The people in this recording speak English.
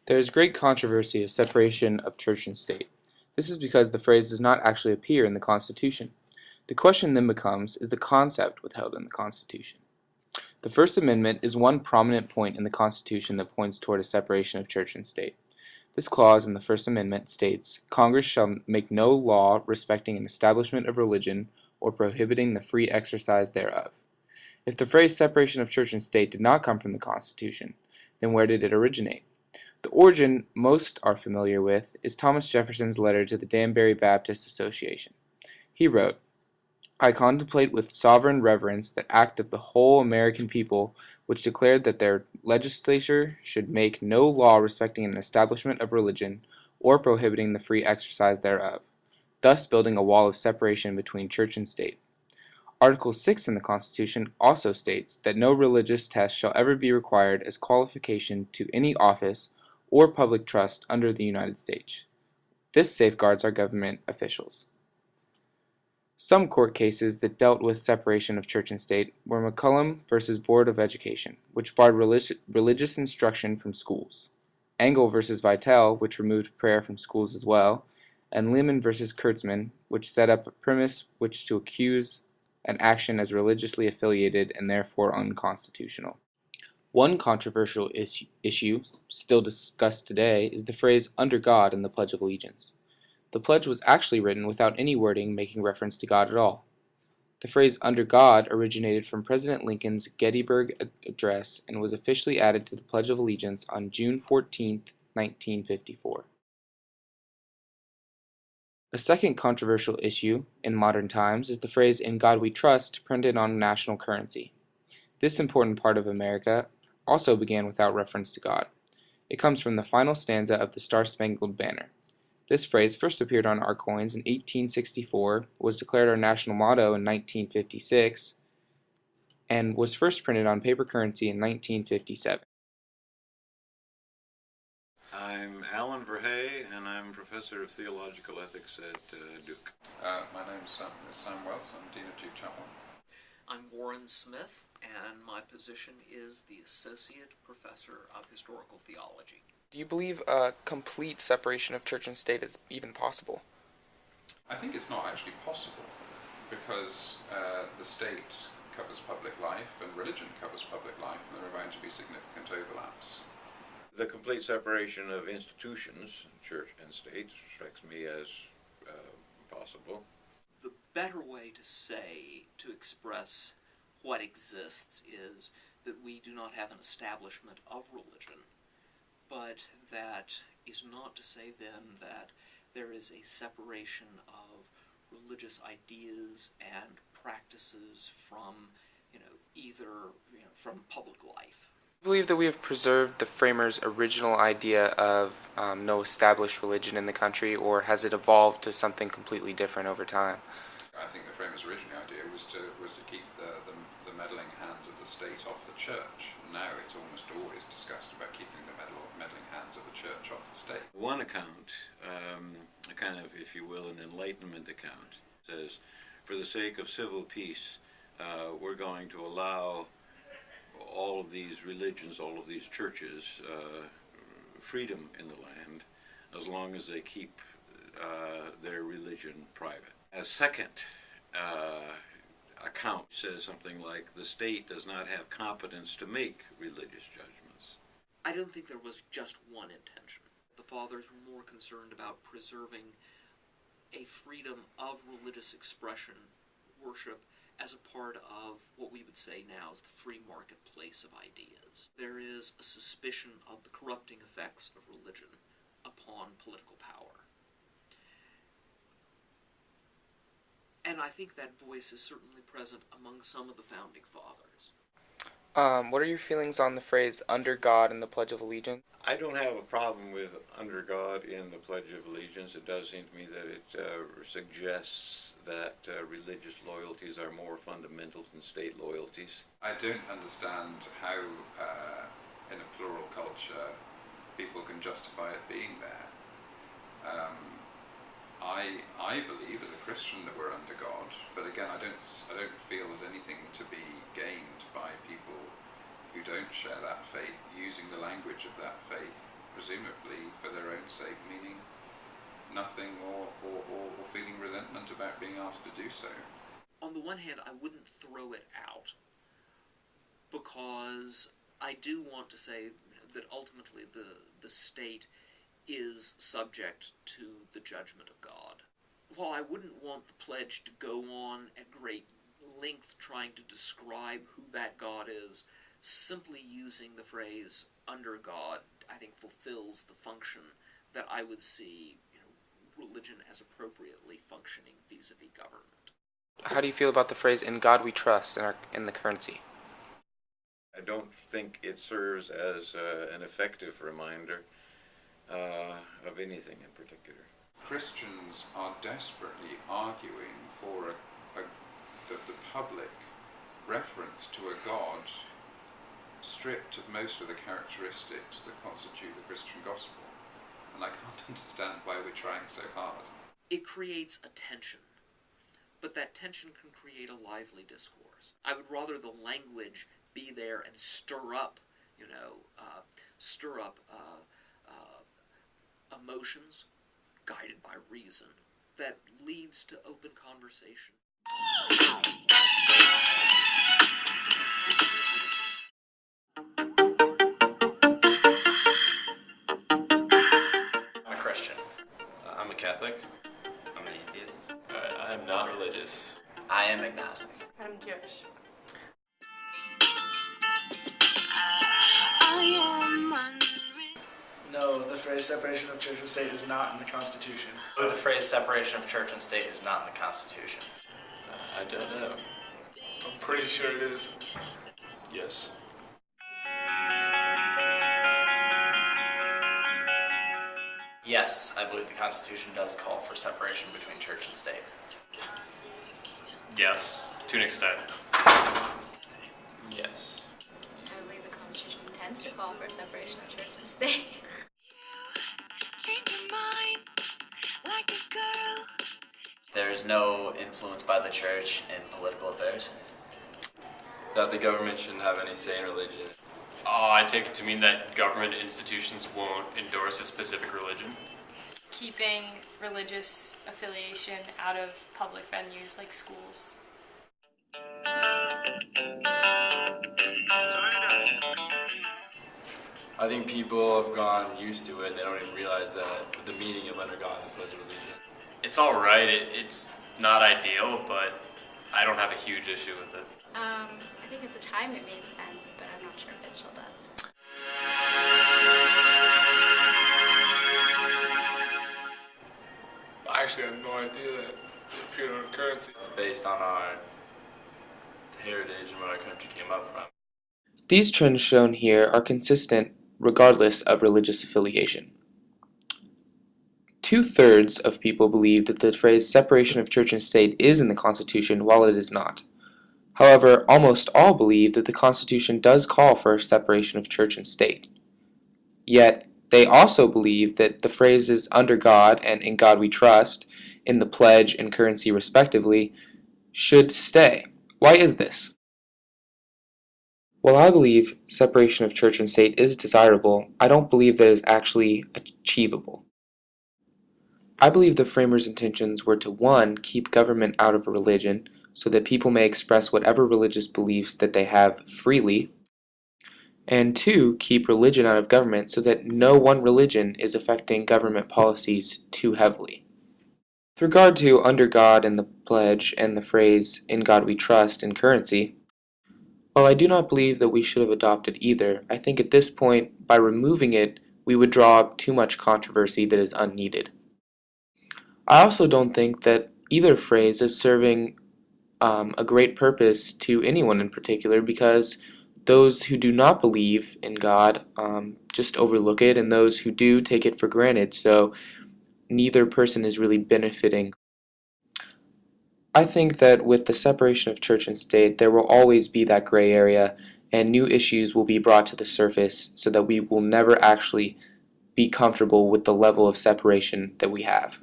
There is great controversy of separation of church and state. This is because the phrase does not actually appear in the Constitution. The question then becomes, is the concept withheld in the Constitution? The First Amendment is one prominent point in the Constitution that points toward a separation of church and state. This clause in the First Amendment states, Congress shall make no law respecting an establishment of religion or prohibiting the free exercise thereof. If the phrase separation of church and state did not come from the Constitution, then where did it originate? The origin most are familiar with is Thomas Jefferson's letter to the Danbury Baptist Association. He wrote, I contemplate with sovereign reverence that act of the whole American people which declared that their legislature should make no law respecting an establishment of religion or prohibiting the free exercise thereof, thus building a wall of separation between church and state. Article 6 in the Constitution also states that no religious test shall ever be required as qualification to any office or public trust under the United States. This safeguards our government officials. Some court cases that dealt with separation of church and state were McCollum v. Board of Education, which barred religious instruction from schools, Engel v. Vitale, which removed prayer from schools as well, and Lehman v. Kurtzman, which set up a premise which to accuse an action as religiously affiliated and therefore unconstitutional. One controversial issue, still discussed today, is the phrase under God in the Pledge of Allegiance. The pledge was actually written without any wording making reference to God at all. The phrase under God originated from President Lincoln's Gettysburg Address and was officially added to the Pledge of Allegiance on June 14, 1954. A second controversial issue in modern times is the phrase in God we trust printed on national currency. This important part of America also began without reference to God. It comes from the final stanza of the Star-Spangled Banner. This phrase first appeared on our coins in 1864, was declared our national motto in 1956, and was first printed on paper currency in 1957. I'm Alan Verhey, and I'm Professor of Theological Ethics at Duke. My name is Sam Wells. I'm Dean of Duke Chapel. I'm Warren Smith, and my position is the Associate Professor of Historical Theology. Do you believe a complete separation of church and state is even possible? I think it's not actually possible because the state covers public life and religion covers public life, and there are bound to be significant overlaps. The complete separation of institutions, church and state, strikes me as possible. The better way to express what exists is that we do not have an establishment of religion, but that is not to say then that there is a separation of religious ideas and practices from, from public life. Do you believe that we have preserved the framers' original idea of no established religion in the country, or has it evolved to something completely different over time? I think the framers' original idea was to keep the meddling hands of the state off the church. Now it's almost always discussed about keeping the meddling hands of the church off the state. One account, a kind of, if you will, an Enlightenment account, says, for the sake of civil peace, we're going to allow all of these religions, all of these churches, freedom in the land, as long as they keep their religion private. A second account says something like, the state does not have competence to make religious judgments. I don't think there was just one intention. The fathers were more concerned about preserving a freedom of religious expression, worship, as a part of what we would say now is the free marketplace of ideas. There is a suspicion of the corrupting effects of religion upon political power. And I think that voice is certainly present among some of the founding fathers. What are your feelings on the phrase under God in the Pledge of Allegiance? I don't have a problem with under God in the Pledge of Allegiance. It does seem to me that it suggests that religious loyalties are more fundamental than state loyalties. I don't understand how, in a plural culture, people can justify it being there. I believe as a Christian that we're under God, but again, I don't feel there's anything to be gained by people who don't share that faith using the language of that faith presumably for their own sake, meaning nothing or feeling resentment about being asked to do so. On the one hand, I wouldn't throw it out, because I do want to say that ultimately the state is subject to the judgment of God. While I wouldn't want the pledge to go on at great length trying to describe who that God is, simply using the phrase "under God," I think fulfills the function that I would see religion as appropriately functioning vis-a-vis government. How do you feel about the phrase "in God we trust" in the currency? I don't think it serves as an effective reminder of anything in particular. Christians are desperately arguing for the public reference to a God stripped of most of the characteristics that constitute the Christian gospel. And I can't understand why we're trying so hard. It creates a tension, but that tension can create a lively discourse. I would rather the language be there and stir up emotions guided by reason that leads to open conversation. I'm a Christian. I'm a Catholic. I'm an atheist. I am not religious. I am agnostic. I'm Jewish. No, the phrase separation of church and state is not in the Constitution. The phrase separation of church and state is not in the Constitution. I don't know. I'm pretty sure it is. Yes. Yes, I believe the Constitution does call for separation between church and state. Yes, to an extent. Yes. I believe the Constitution intends to call for a separation of church and state. There is no influence by the church in political affairs. That the government shouldn't have any say in religion. I take it to mean that government institutions won't endorse a specific religion. Keeping religious affiliation out of public venues like schools. I think people have gone used to it and they don't even realize that the meaning of under God and the pledge of religion. It's all right. It's not ideal, but I don't have a huge issue with it. I think at the time it made sense, but I'm not sure if it still does. I actually had no idea that it appeared on the currency. It's based on our heritage and where our country came up from. These trends shown here are consistent regardless of religious affiliation. 2/3 of people believe that the phrase separation of church and state is in the Constitution while it is not. However, almost all believe that the Constitution does call for a separation of church and state. Yet, they also believe that the phrases under God and in God we trust, in the pledge and currency respectively, should stay. Why is this? While I believe separation of church and state is desirable, I don't believe that it is actually achievable. I believe the framers' intentions were to 1. Keep government out of religion, so that people may express whatever religious beliefs that they have freely, and 2. Keep religion out of government so that no one religion is affecting government policies too heavily. With regard to under God and the pledge and the phrase in God we trust in currency, while I do not believe that we should have adopted either, I think at this point, by removing it, we would draw up too much controversy that is unneeded. I also don't think that either phrase is serving a great purpose to anyone in particular, because those who do not believe in God just overlook it, and those who do take it for granted, so neither person is really benefiting. I think that with the separation of church and state, there will always be that gray area, and new issues will be brought to the surface so that we will never actually be comfortable with the level of separation that we have.